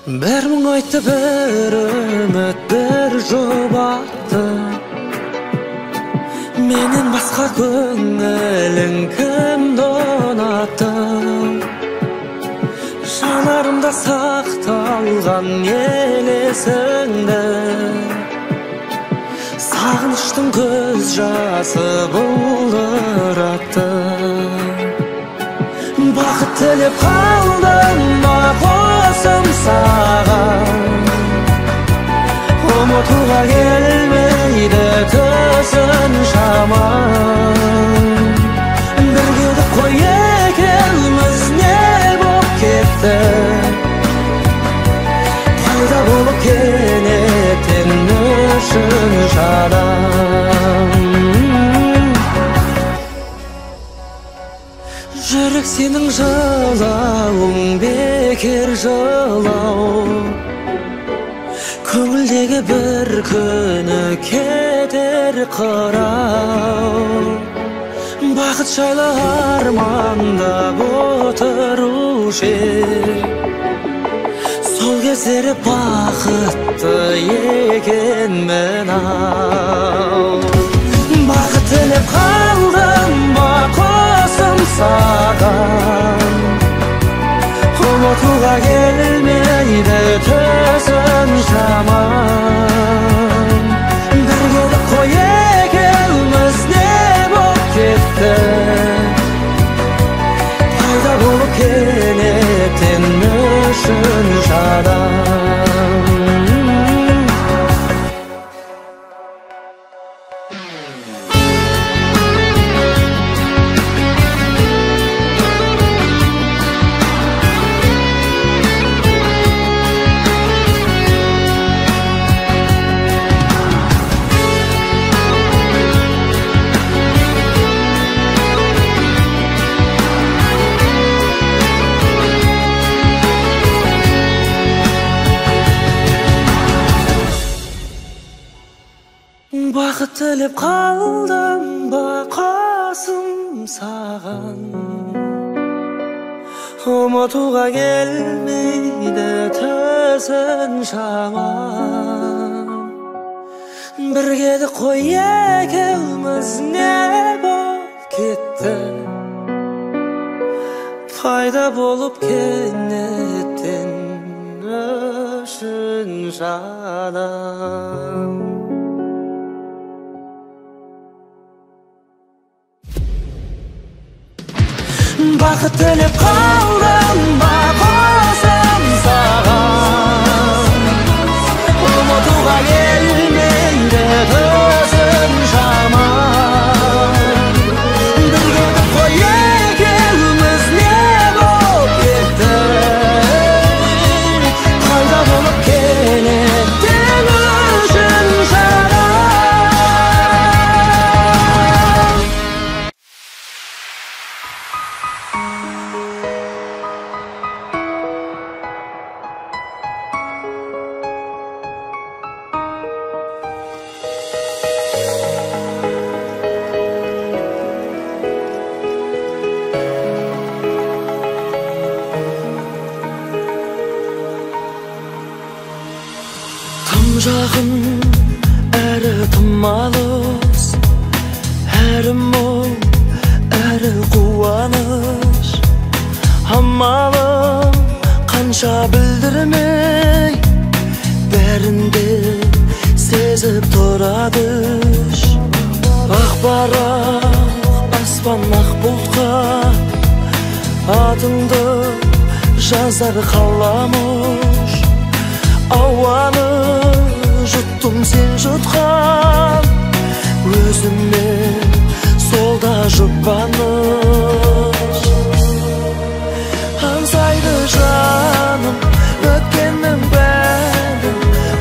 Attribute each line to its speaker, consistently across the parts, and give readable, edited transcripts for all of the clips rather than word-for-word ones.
Speaker 1: Бәр мұң айтты, бір үміт, бір жұбатты. Менен басқа көңілің кімді ұнатты? Жанарымда сақталған елесіңді, сағыныштың көз жасы бұлдыратты. Бақыт тілеп қалдым ба қосым саған, ұмытуға келмейді төсін жаман. Біргеді қой екеуміз, не боп кетті? Пайда болып кенеттен үшін жадам. Жүрек сенің жылауың бекер жылау, көңілдегі бір күні кетер қырау. Бақыт жайлы армандап отырушы, сол кездері бақытты екенмін ау. Бақыт тілеп қалдым ба қосым саған, ұмытуға келмейді төсін жаман. Біргедік қой екеуміз, не боп кетті? Пайда болып кенеттен үшін жадам. Бақыт тілеп қалдым ба қосым саған, ұмытуға келмейді төсін жаман. Біргедік қой екеуміз, не боп кетті? Пайда болып кенеттен үшін жадам. Бақыт тілеп қалдым ба қосым саған, ұмытуға келмейді төсін жаман. Біргедік қой екеуміз, не боп кетті? Пайда болып кенеттен үшін жадам. Тым жақын әрі тым алыс, әрі мұң әрі қуаныш. Амалым қанша білдірмей, бәрінде сезіп тұрады. Ақ барақ аспан ақ бұлтқа, атыңды жазар қаламыш. Ауаны жұттым сен жұтқан, өзіме сол да жұбаныш. Аңсайды жаным өткеннің бәрі,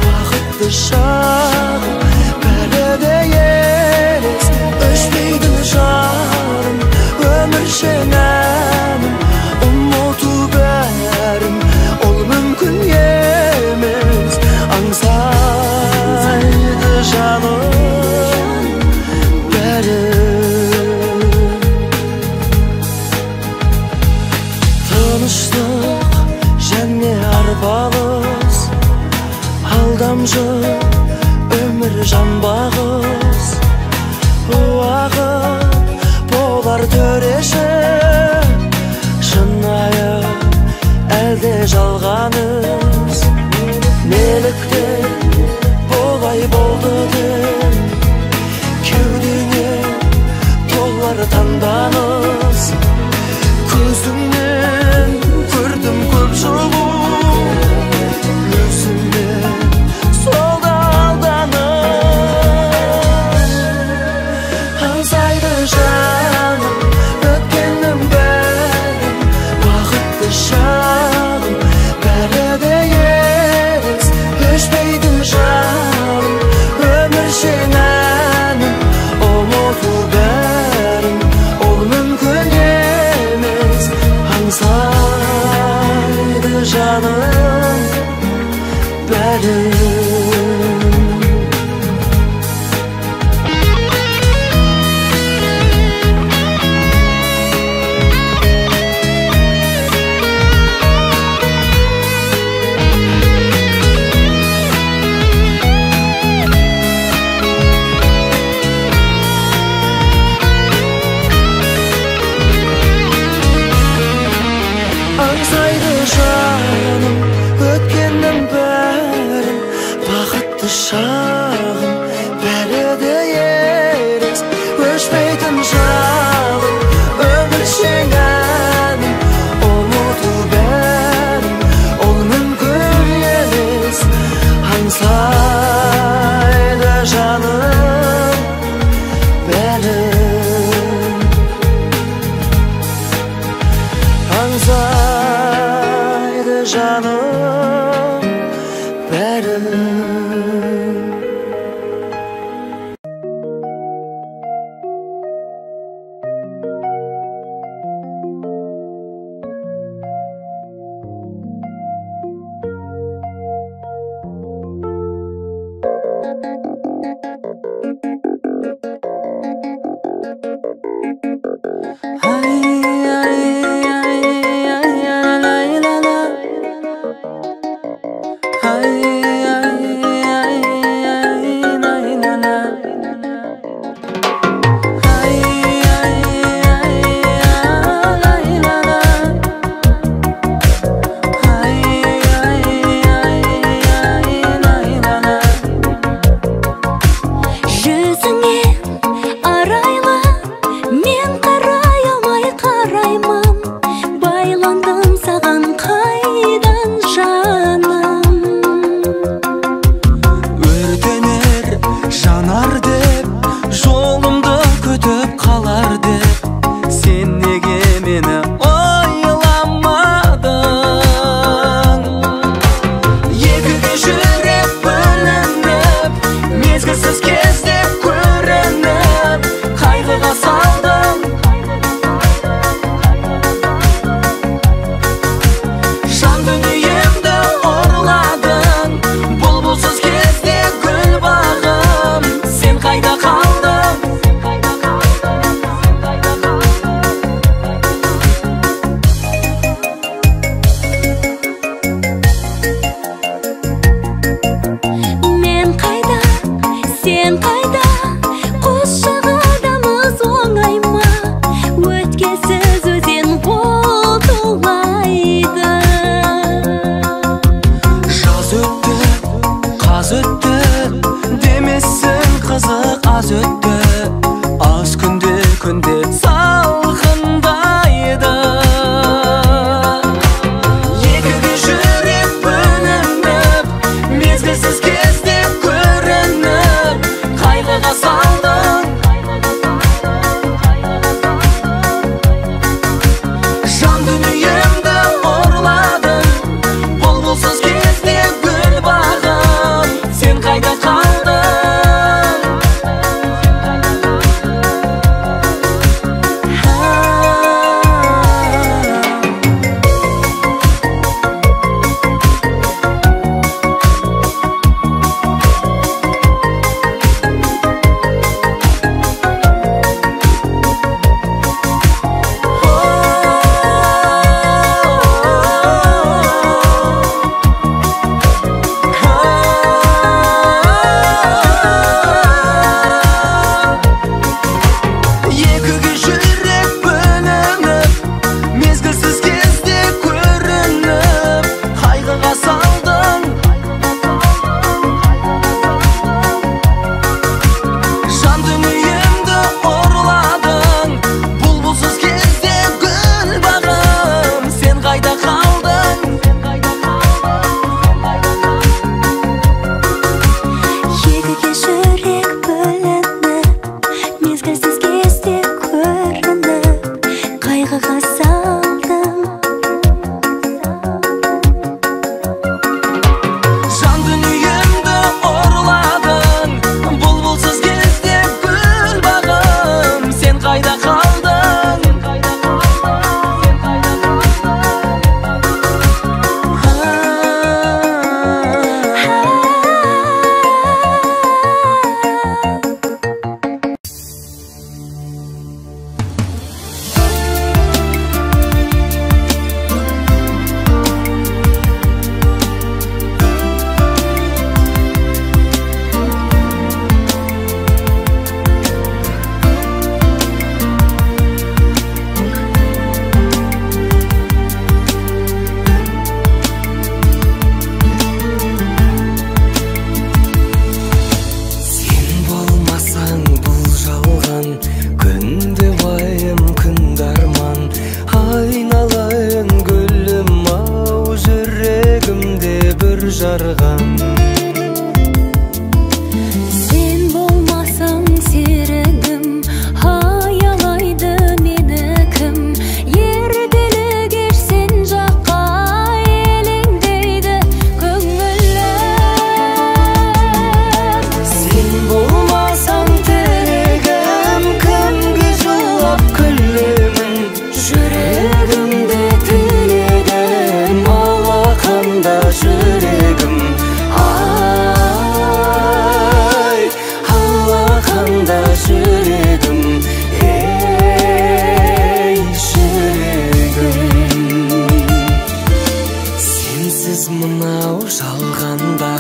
Speaker 1: бақытты шағым бәрі де елес. Өшпейді жарым өміршең әнім, ұмыту бәрін ол мүмкін емес. Аңсайды жаным бәрі, тыныштық және арбалық. алдамшы өмір жанбағыз, уақыт болар төреші, шынайы әлде жалғаныз, неліктен болай болды деп кеудеңе толар таңданыс, көзіңнен көрдім көп жылу, өзіңнен сол да алданыс. Аңсайды жаным өткеннің бәрін, бақытты шағым бәрі де елес, өшпейді жаным өміршең әнім, ұмыту бәрін ол мүмкін емес. Аңсайды жаным бәрін. Аңсайды жаным өткеннің бәрін, бақытты шағым бәрі де елес, өшпейтін жалын өміршең әнім, ұмыту бәрін ол мүмкін емес. Аңсайды жаным бәрін. Аңсайды жаным бәрін. жүрегімде бір жарған.
Speaker 2: Сен болмасаң серігім, аялайды мені кім? Ертелі кеш сен жаққа елеңдейді көңілім.
Speaker 1: Сен болмасаң тірегім, кімге жылап күлемін? Жүрегімде тілегім, алақанда жүрегім. Ай, алақанда жүрегім. Ей, жүрегім. Сенсіз мынау жалғанда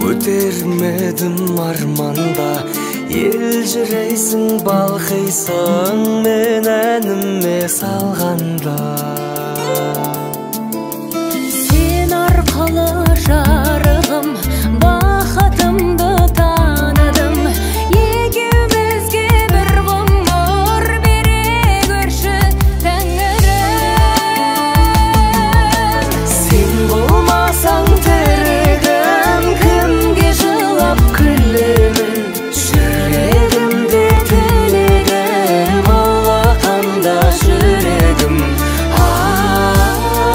Speaker 1: өтермедім арманда. Елжірейсің, балқисың мен әніме салғанда.
Speaker 2: Сен арқылы жарығым, бақытымды таныдым. Екеумізге бір ғұмыр бере көрші Тәңірім.
Speaker 1: Сен болмасаң тірегім, кімге жылап күлемін? Жүрегімде тілегім, алақанда жүрегім. Ай,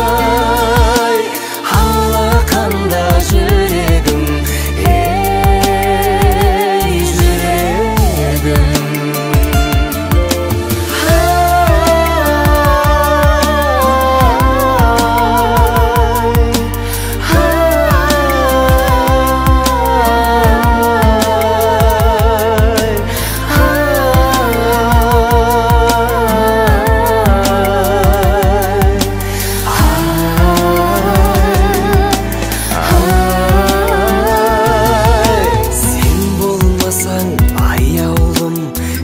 Speaker 1: алақанда жүрегім. Ей, жүрегім. Сен болмасаң аяулым,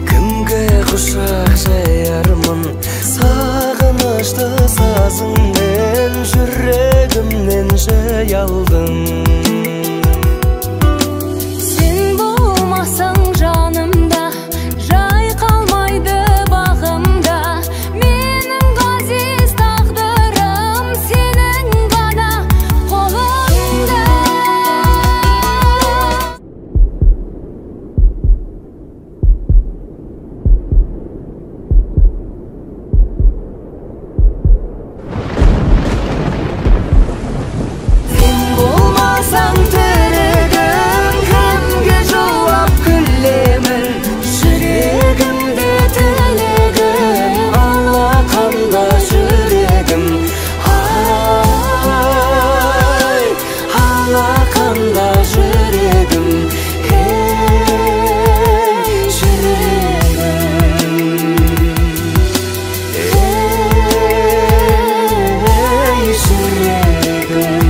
Speaker 1: кімге құшақ жаярмын? Сағынышты сазыңмен жүрегімнен жай алдың.
Speaker 2: Сен болмасаң жанымда, жай қалмайды бағымда. Менің ғазиз тағдырым сенің ғана қолыңда.
Speaker 1: Сен болмасаң тірегім, кімге жылап күлемін? Жүрегімде тілегім, алақанда жүрегім. Ай, алақанда жүрегім. Ей, жүрегім. Ей, жүрегім.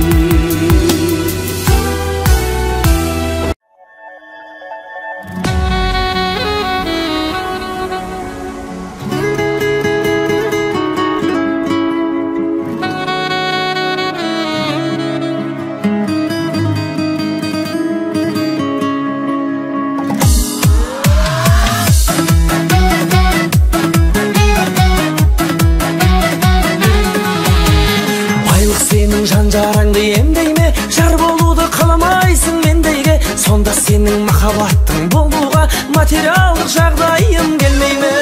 Speaker 1: Байлық сенің жан-жараңды емдей ме? Жар болуды қаламайсың мендейге. Сонда сенің махаббаттың болуға материалдық жағдайым келмей ме?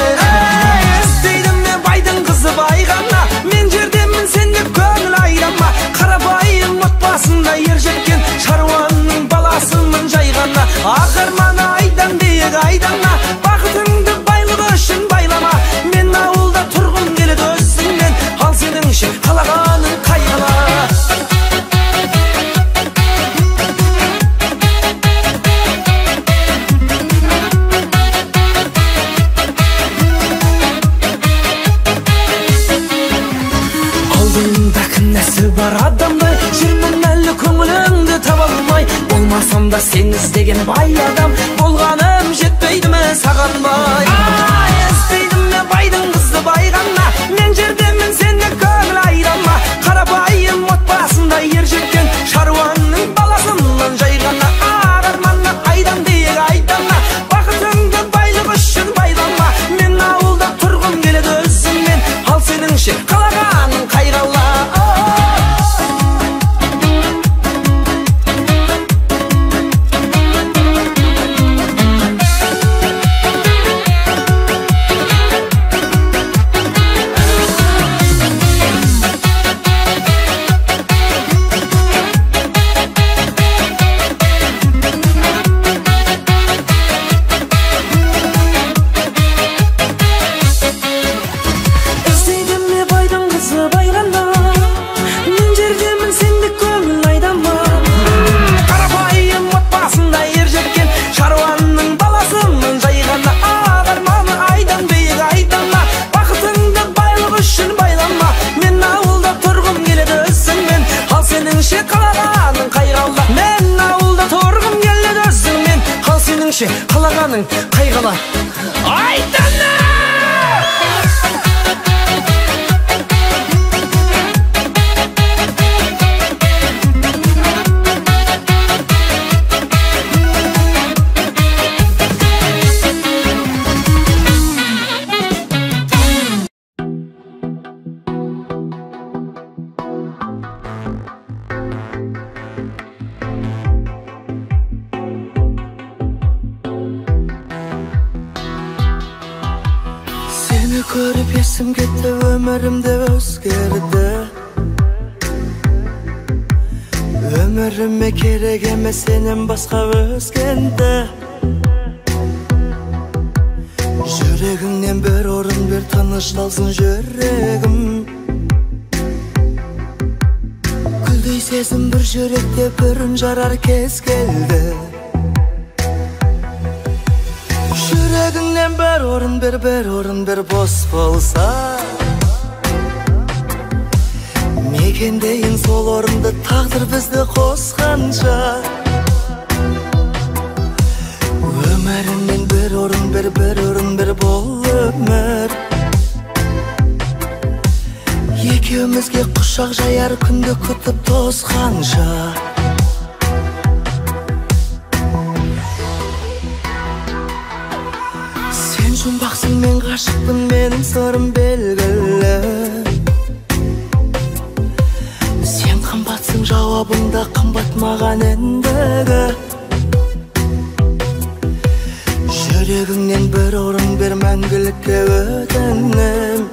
Speaker 1: Іздейді ме байдың қызы байғана? Мен жердемін, сен деп көңіл айрама. Қарапайым отбасында ер жеткен шаруаның баласымын жай ғана. Ақырманы айдан дейік айдана, бақытыңды байлық үшін байлама. Мен ауылда тұрғым келеді өзіңнен, ал сенің ше қалағаның қай қала? Алдыңда кінәсі бар адамдай, жүрмін әлі көңіліңді таба алмай. Болмасам да сен іздеген бай адам, болғаным жетпейді ме саған бай? Іздейді ме байдың қызы байғана? Мен жердемін, сен де көңіл айрама. Қарапайым отбасында ер жеткен шаруаның баласымын жай ғана. Арманы айдан дейік айдана, бақытыңды байлық үшін байлама. Мен ауылда тұрғым келеді өзіңмен, ал сенің ше қалағаның қай қала? десеңші, қалағаның қайғалат. Айтаны!
Speaker 3: Көріп есім кетті, өмірімде өзгерді. Өміріме керек емес сенен басқа өзгенді. Жүрегіңнен бір орын бер, тынышталсын жүрегім. Гүлдей сезім бір жүректе, бүрін жарар кез келді. Жүрегіңнен бір орын бер, бос болса. Мекендейін сол орынды, тағдыр бізді қосқанша. Өміріңнен бір орын бер, бол өмір. Екеумізге құшақ жаяр күнді күтіп тосқанша. Жұмбақсың, мен ғашықпын, менің сырым белгілі. Сен қымбатсың, жауабың да қымбат маған ендігі. Жүрегіңнен бір орын бер, мәңгілікке өтінем.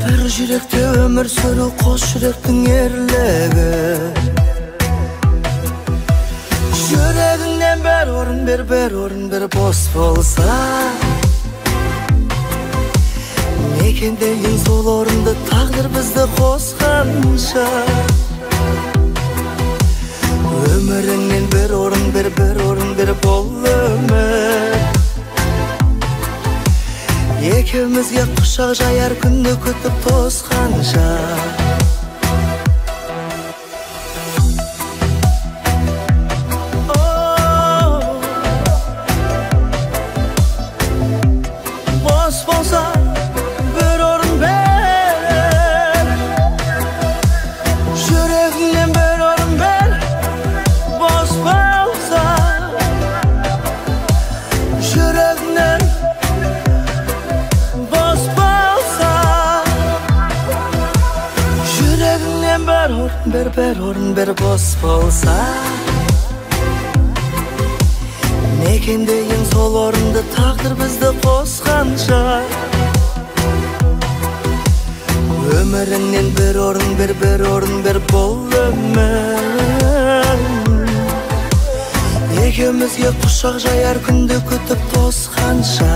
Speaker 3: Бір жүректе өмір сүру, қос жүректің ерлігі. Жүрегіңнен бір орын бер, бос болса. Мекендейін сол орынды, тағдыр бізді қосқанша. Өміріңнен бір орын бер, бол өмір. Екеумізге құшақ жаяр күнді күтіп тосқанша. Bir orun bir bos bolsa. Mekendeyim sol orunda, taqdir bizdi qosqancha. Ömüründen bir orun bir bol ömür. Ekimizge quchoq jayar kundu kutib tosqancha.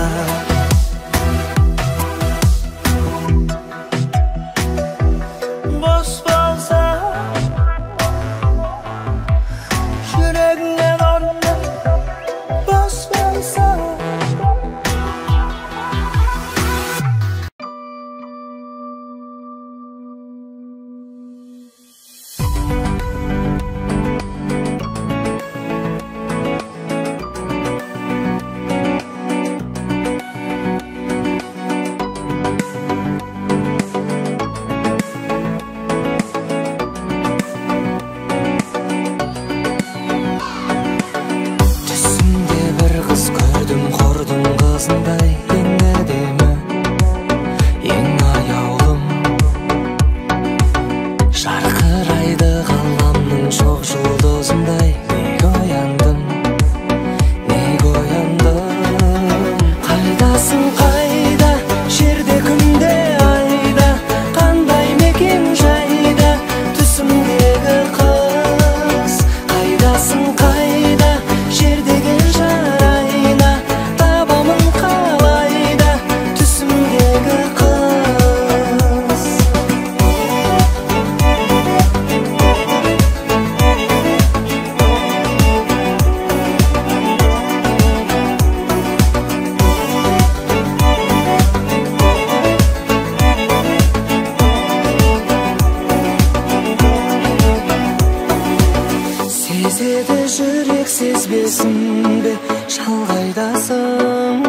Speaker 3: сезсе де жүрек сезбесін бе, шалғайдасың.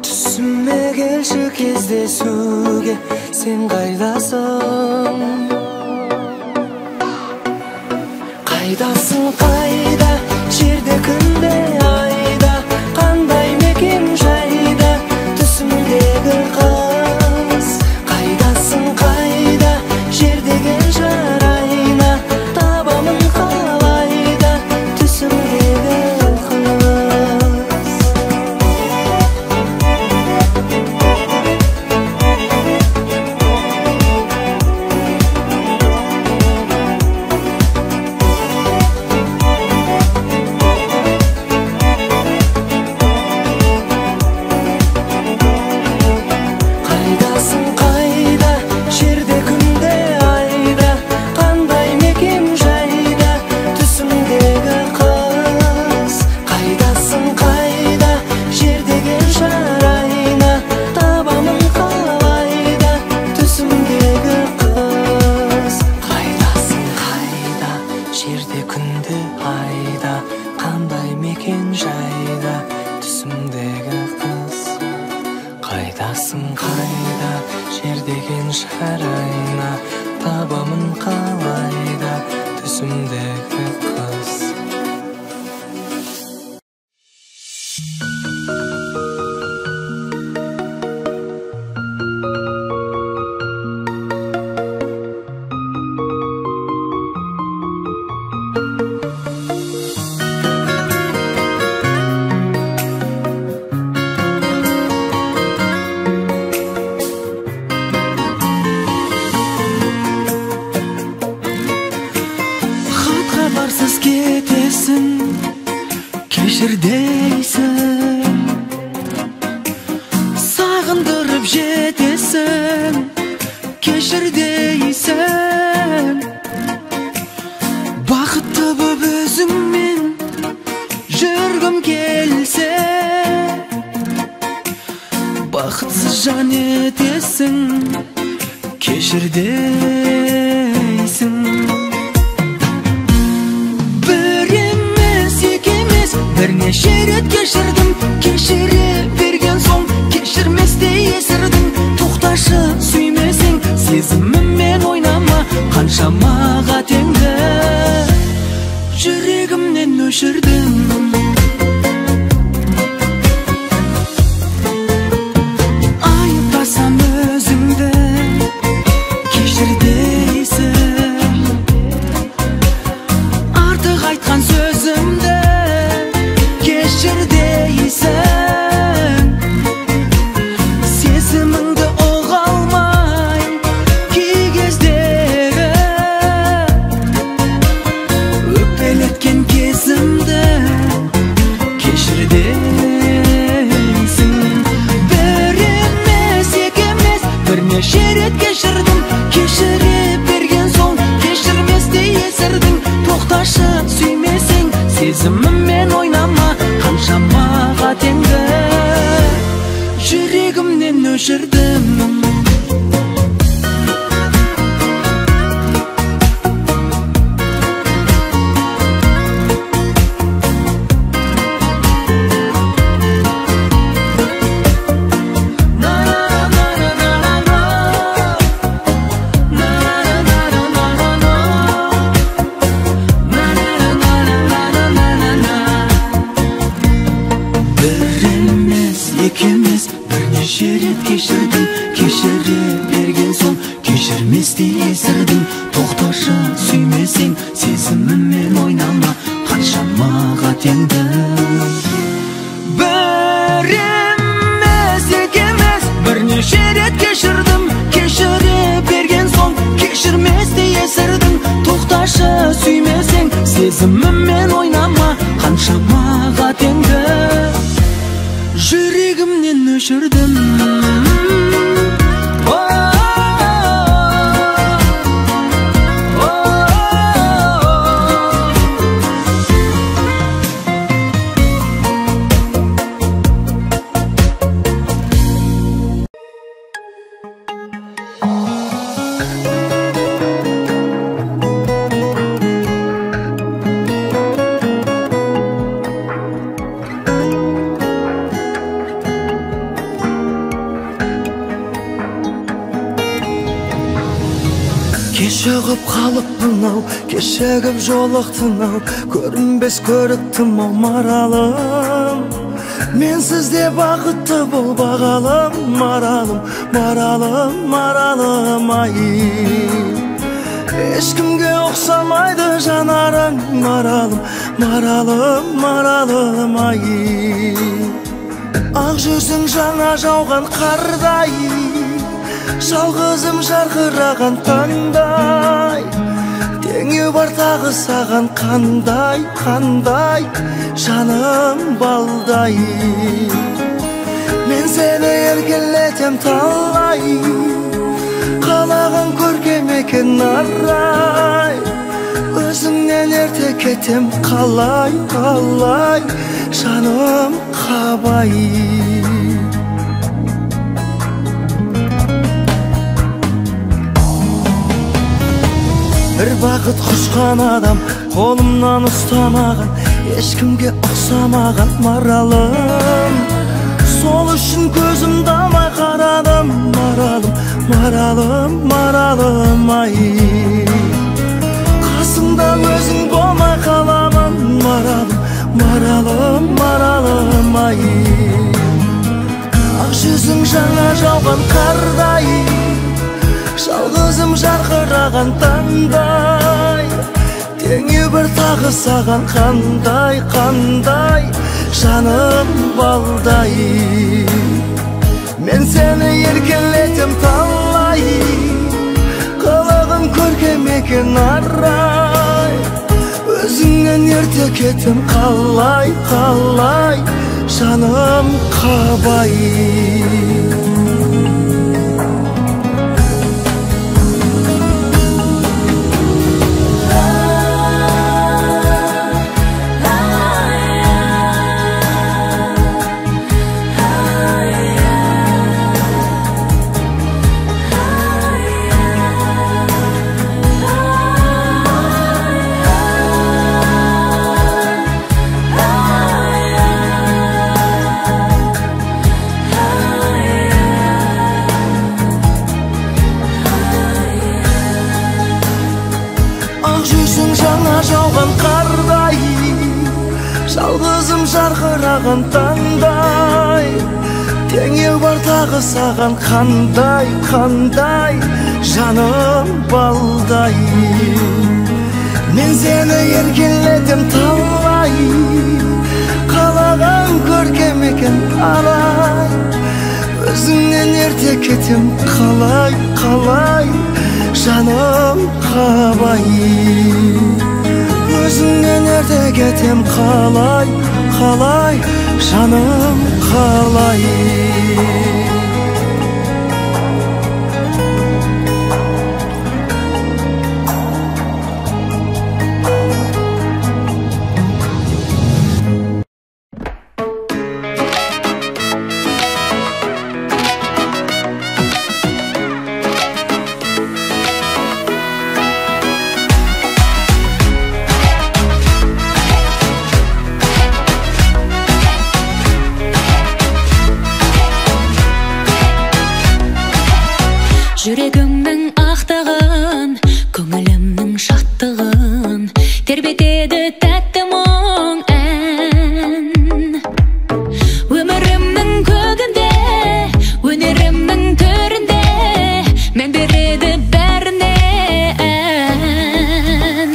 Speaker 3: Түсіме келші кездесуге, сен қайдасың? Қайдасың, қайда, жерде күнде айда, қандай мекен жайда, түсімдегі қыз. Қайдасың, қайда, жердеген жарайна, табамын қалайда, түсімдегі қыз. Қайдасың, қайда, жерде күнде айда, қандай мекен жайда, түсімдегі қыз. Қайдасың, қайда, жердеген жарайна, табамын қалайда, түсімдегі қыз. Қайдасың, қайда, жерде күнде айда, қандай мекен жайда, түсімдегі қыз. Қайдасың, қайда, жердеген жарайна, табамын қалайда, түсімдегі қыз. Хат-хабарсыз кетесің, кешір дейсің. Сағындырып жетесің, кешір дейсің. Бақытты боп өзіңмен жүргім келсе, бақытсыз жан етесің, кешір дейсің. Бірнеше рет кешірдім, кешіре берген соң кешірместей есірдің. Тоқташы, сүймесең, сезіміммен ойнама, қаншама қатеңді жүрегімнен өшірдім. Айыптасам өзіңді, кешір дейсің. Артық айтқан сөзімді кешір дейсің. Сезіміңді ұға алмай кей кездері, өкпелеткен кезімді кешір дейсің. Бір емес, екі емес, бірнеше рет кешірдім, кешіре берген соң кешірместей есірдің. Тоқташы, сүймесең, сезіміммен ойнама, қаншама қатеңді жүрегімнен өшірдім. Бірнеше рет кешірдім, кешіре берген соң кешірместей есірдің. Тоқташы, сүймесең, сезіміммен ойнама, қаншама қатеңді. Бір емес, екі емес, бірнеше рет кешірдім, кешіре берген соң кешірместей есірдің. Тоқташы, сүймесең, сезіміммен ойнама, қаншама қатеңді жүрегімнен өшірдім. Кешігіп қалыппын-ау, кешігіп жолықтың-ау, көрінбес көріктім-ау маралым. Мен сізде бақытты бол бағалым, маралым, маралым, маралым ай. Ешкімге ұқсамайды жанарың, маралым, маралым, маралым ай. Ақ жүзің жаңа жауған қардай, жалғызым жарқыраған таңдай. Теңеу бар тағы саған қандай, қандай, жаным балдай. Мен сені еркелетем талай, қалаған көркем екен арай. Өзіңнен ерте кетем қалай, қалай, жаным қабай. Бір бақыт құшқан адам қолымнан ұстамаған, ешкімге ұқсамаған маралым. Сол үшін көзімді алмай қарадым, маралым, маралым, маралым ай. Қасымда өзің болмай қаламын, маралым, маралым, маралым ай. Ақ жүзің жаңа жауған қардай, жалғызым жарқыраған таңдай. Теңеу бір тағы саған қандай, қандай, жаным балдай. Мен сені еркелетем талай, қылығым көркем екен арай. Өзіңнен ерте кетем қалай, қалай, жаным қабай. Жауған қардай, жалғызым жарқыраған таңдай. Теңеу бар тағы саған қандай, қандай, жаным балдай. Мен сені еркелетем талай, қалаған көркем екен арай. Өзіңнен ерте кетем қалай, қалай, жаным қабай. Өзіңнен ерте кетем қалай, қалай, жаным қалай.
Speaker 2: Жүрегімнің ақтығын, көңілімнің шаттығын тербетеді тәтті мұң ән. Өмірімнің көгінде, өнерімнің төрінде мән береді бәріне ән.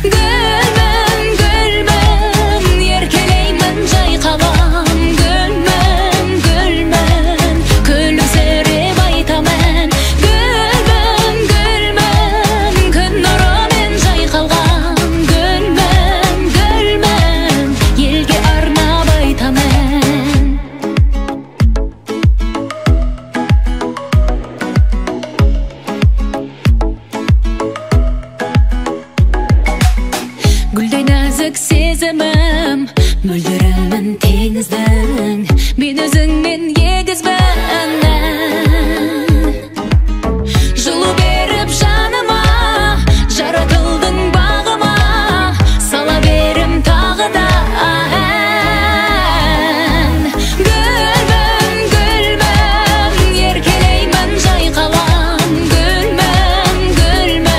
Speaker 2: Гүлмін, гүлмін, еркелеймін жайқалам. Гүлмін, гүлмін, күлімсіреп айтамын. Гүлдей нәзік сезімім, мөлдірімін теңіздің, мен өзіңмен егізбін. Жылу беріп жаныма, жаратылдың бағыма, сала берім тағы да ән. Гүлмін, гүлмін, еркелеймін жайқалам. Гүлмін, гүлмін,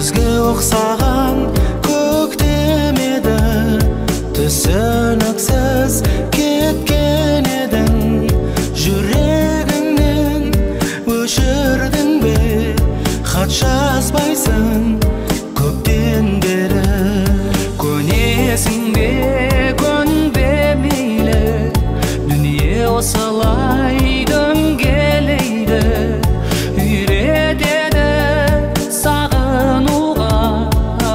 Speaker 1: күзге ұқсаған көктем еді, түсініксіз кеткен едің, жүрегіңнен өшірдің бе, хат жазбайсың көптен бері. Көнесің бе, көнбе мейлі, дүние осылай дөңгелейді, үйретеді сағынуға,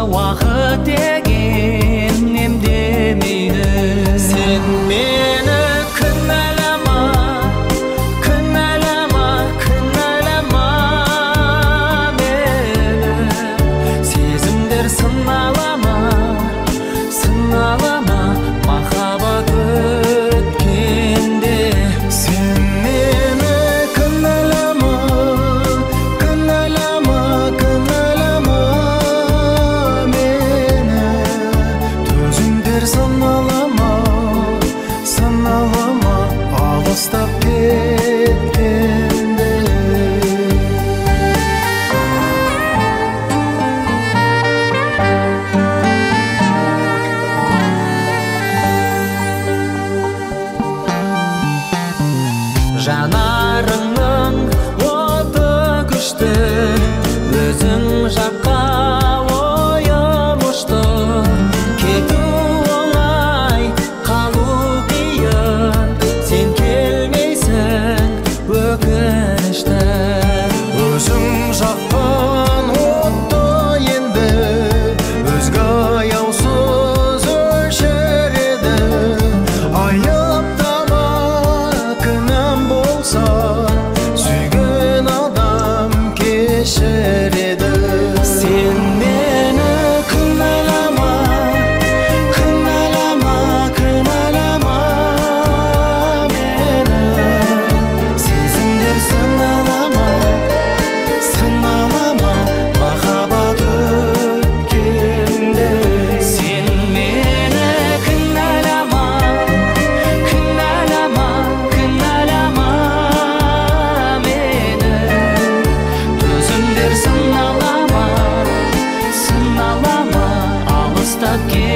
Speaker 1: уақыт деген емдемейді. Сен мені кінәлама, кінәлама, кінәлама мені, сезімдер сыналама, сыналама махаббат өткенде. Сен мені кінәлама, кінәлама, кінәлама мені, төзімдер сыналама, сыналама алыстап кеткенде. Жанарыңның оты күшті, өзің жаққа ойым ұшты, кету оңай, қалу қиын, сен келмейсің өкінішті. Өзің жаққан отты енді, өзге аяусыз өшіреді. Айыптама, кінәм болса, сүйген адам кешіреді. Сен мені кінәлама, кінәлама, кінәлама мені, сезімдер сыналама, сыналама махаббат өткенде. Сен мені кінәлама, кінәлама, кінәлама мені, төзімдер сыналама, сыналама алыстап кеткенде.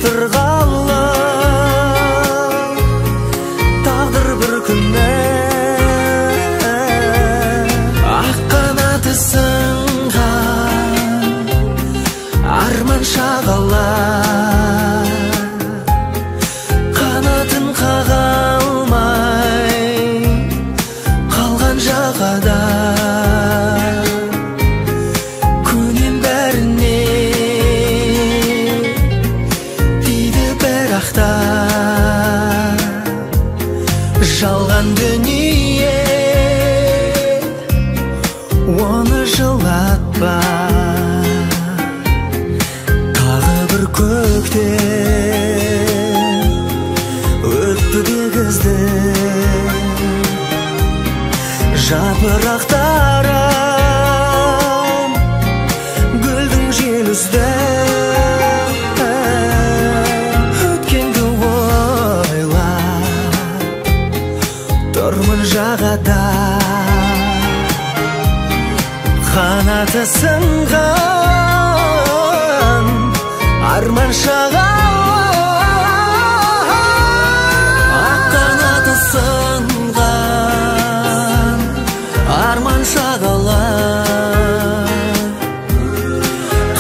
Speaker 3: табыштырғалы тағдыр бір күні ақ қанаты сынған арман шағалар қанатын қаға алмай қалған жағада көнем бәріне дейді бірақ та жалған дүние оны жылатпа тағы бір көктем өтті дегізді жапырақтарым гүлдің жел үзді өткенді ойлап тұрмын жағада қанаты сынған арман шағалар ақ қанаты сынған арман шағалар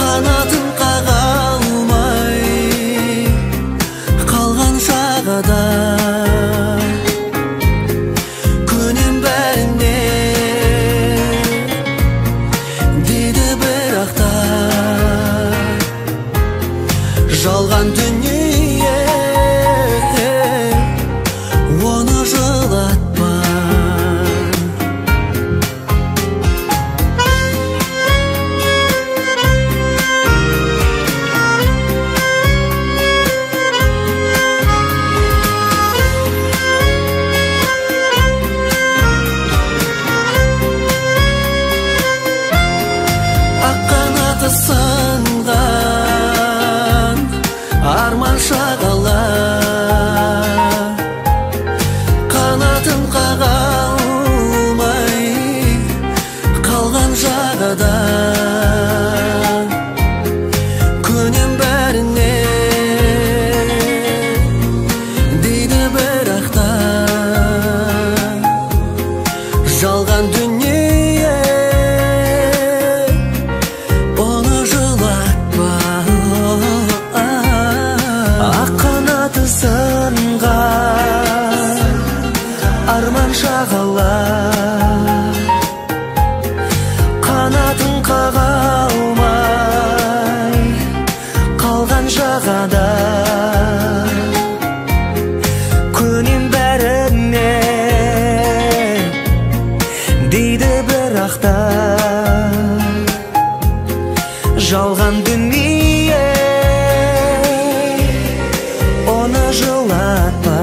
Speaker 3: қанатын қаға алмай қалған жағада көнем бәріне дейді бірақ та жалған дүние оны жылатпа ақ қанаты сынған арман шағалар қанатын қаға алмай қалған жағада көнем бәріне дейді бірақ та жалған дүние оны жылатпа ақ қанаты сынған арман шағалар қанатын қаға алмай қалған жағада көнем бәріне дейді бірақ та жалған дүние оны жылатпа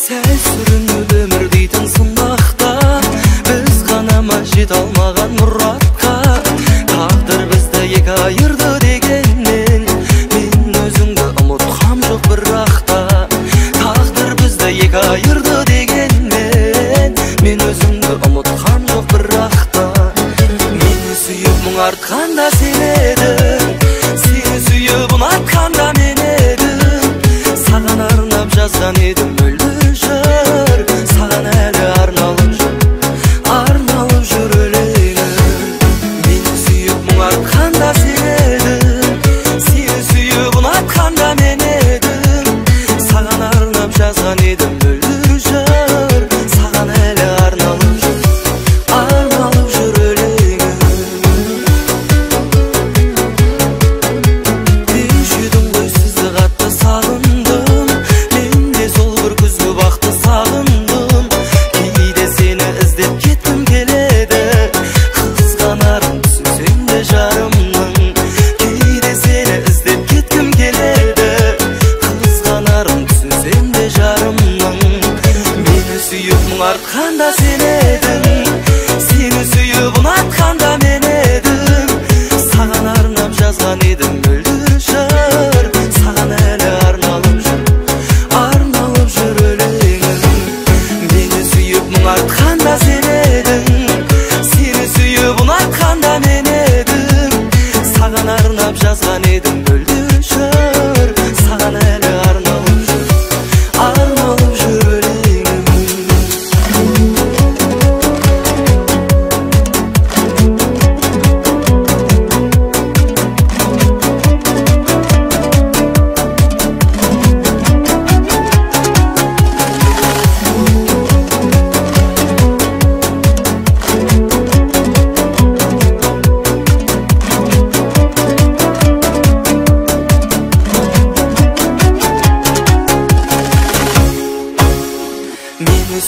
Speaker 3: сәл сүрініп өмір дейтін сынақта біз ғана ма жете алмаған мұратқа тағдыр бізді екі айырды дегенмен мен өзіңді ұмытқам жоқ бірақ та тағдыр бізді екі айырды дегенмен мен өзіңді ұмытқам жоқ бірақ та мені сүйіп мұң артқанда сен едің сені сүйіп ұнатқанда мен едім саған арнап жазған едім мөлдір жыр саған әлі арналып жүр өлеңім мені сүйіп мұң артқанда сен едің сені сүйіп ұнатқанда мен едім саған арнап жазған едім мөлдір жыр саған әлі арналып жүр өлеңім арнап жазған едім бүлдіршін, саған әлі арналып жүр өлеңім.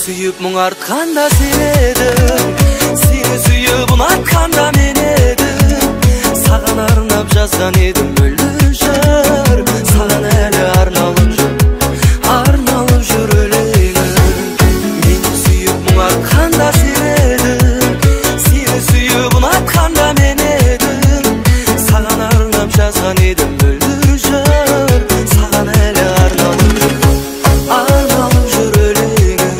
Speaker 3: Сүйіп мұң артқанда сен едің, сені сүйіп ұнатқанда мен едім. Саған арнап жазған едім мөлдір жыр, саған әлі арналып жүр өлеңім. Мені сүйіп мұң артқанда сен едің, сені сүйіп ұнатқанда мен едім. Саған арнап жазған едім мөлдір жыр, саған әлі арналып жүр өлеңім.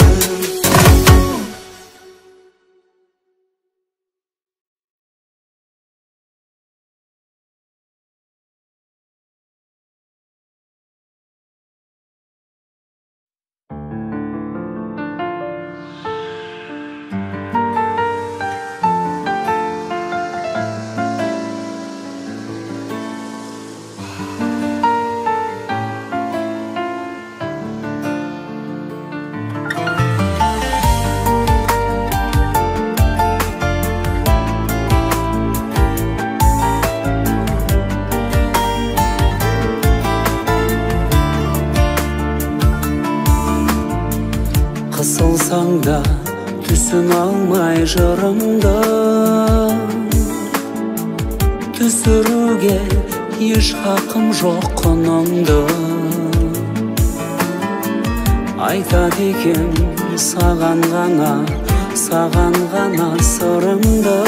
Speaker 1: Қысылсаң да түсін алмай жырымды, түсіруге еш хақым жоқ құныңды. Айтады екем саған ғана сырымды,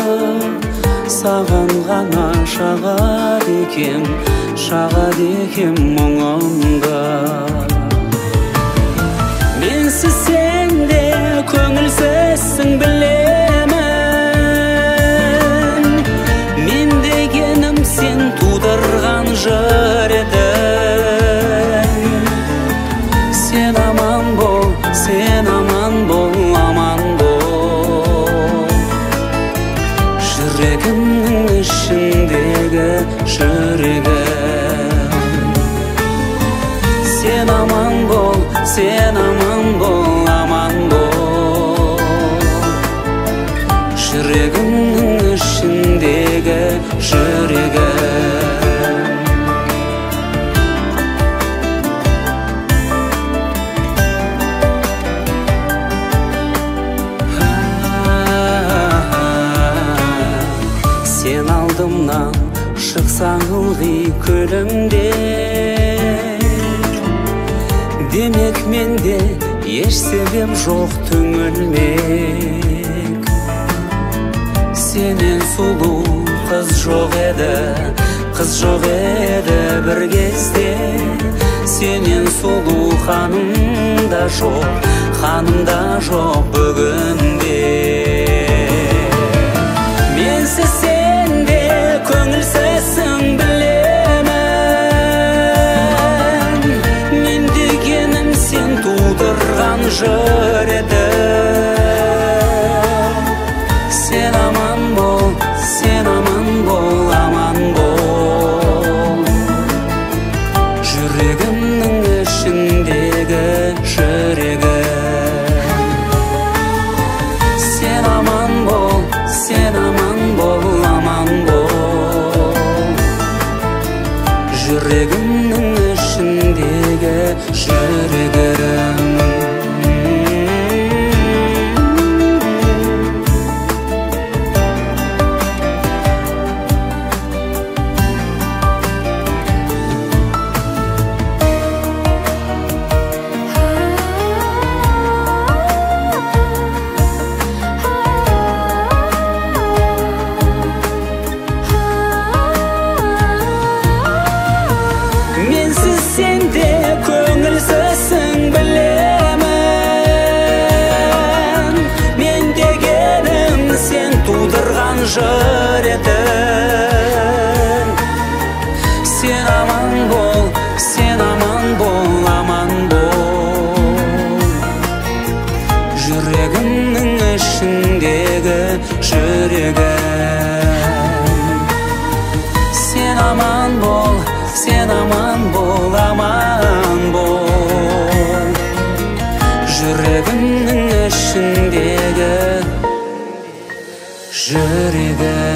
Speaker 1: саған ғана шағады екем мұңымды. Менсіз сен де көңілсізсің білемін, мен дегенім сен тудырған жыр едің. Сен аман бол, аман бол, жүрегімнің ішіндегі жүрегім. Сен аман бол, аман бол, жүрегімнің ішіндегі жүрегім. Сен алдымнан шықсаң ылғи күлімде, демек менде еш себеп жоқ түңілмек. Сенен сұлу қыз жоқ еді бір кезде. Сенен сұлу ханым да жоқ бүгінде. Менсіз сен де көңілсізсің білемін, мен дегенім сен тудырған жыр едің. Сен аман бол, аман бол, жүрегімнің ішіндегі жүрегім. Сен аман бол, аман бол, жүрегімнің ішіндегі жүрегім. Менсіз сен де көңілсізсің білемін, мен дегенім сен тудырған жыр едің. Aman bol, sen aman bol, aman bol. Жүрегімнің ішіндегі жүрегім